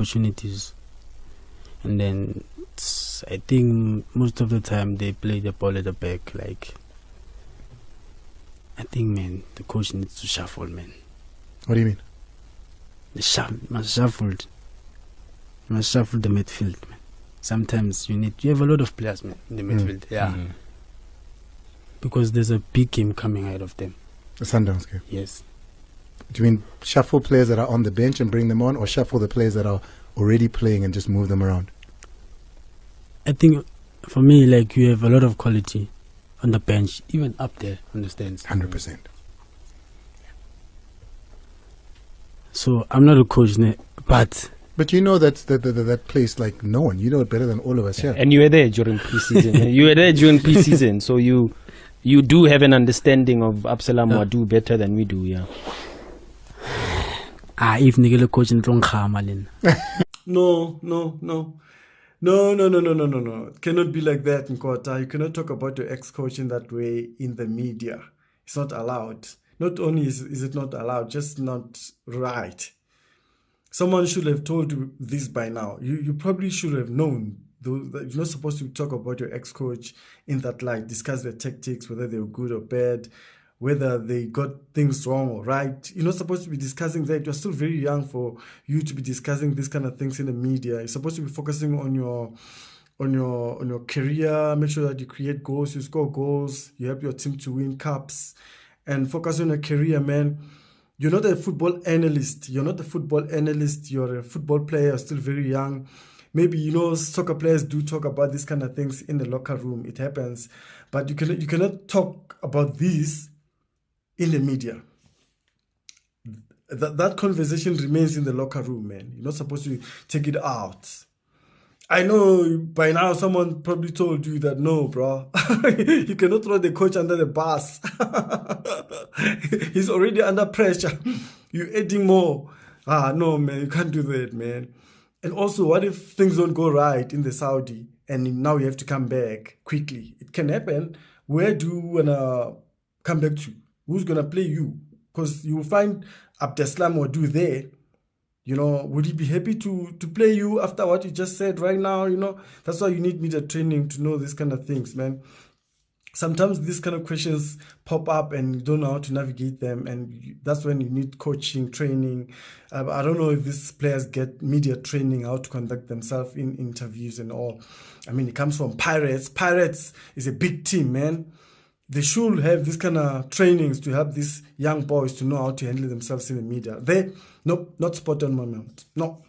opportunities. And then I think most of the time they play the ball at the back. Like, I think, man, the coach needs to shuffle, man. What do you mean? Must shuffle the midfield, man. Sometimes you have a lot of players, man, in the midfield. Yeah. Because there's a big game coming out of them. The Sundowns game? Yes. Do you mean shuffle players that are on the bench and bring them on, or shuffle the players that are already playing and just move them around? I think, for me, like, you have a lot of quality on the bench, even up there on the stands. 100%. So I'm not a coach, but you know that place like no one. You know it better than all of us here. And you were there during preseason. So you do have an understanding of Abdeslaam Ouaddo better than we do, yeah. If Nigel coach in No. It cannot be like that, Nkota. You cannot talk about your ex-coach in that way in the media. It's not allowed. Not only is it not allowed, just not right. Someone should have told you this by now. You probably should have known that you're not supposed to talk about your ex-coach in that light, discuss their tactics, whether they were good or bad, whether they got things wrong or right. You're not supposed to be discussing that. You're still very young for you to be discussing these kind of things in the media. You're supposed to be focusing on your career, make sure that you create goals, you score goals, you help your team to win cups, and focus on your career, man. You're not a football analyst. You're a football player. You're still very young. Maybe, soccer players do talk about these kind of things in the locker room. It happens. But you cannot talk about this in the media. That conversation remains in the locker room, man. You're not supposed to take it out. I know by now someone probably told you that, no, bro, you cannot throw the coach under the bus. He's already under pressure. You're adding more. No, man, you can't do that, man. And also, what if things don't go right in the Saudi and now you have to come back quickly? It can happen. Where do you want to come back to? Who's going to play you? Because you will find Abdeslaam Ouaddo there. Would he be happy to play you after what you just said right now? That's why you need media training to know these kind of things, man. Sometimes these kind of questions pop up and you don't know how to navigate them, and that's when you need coaching, training. I don't know if these players get media training, how to conduct themselves in interviews and all. I mean, it comes from Pirates. Pirates is a big team, man. They should have this kind of trainings to help these young boys to know how to handle themselves in the media. Not spot on moment. No.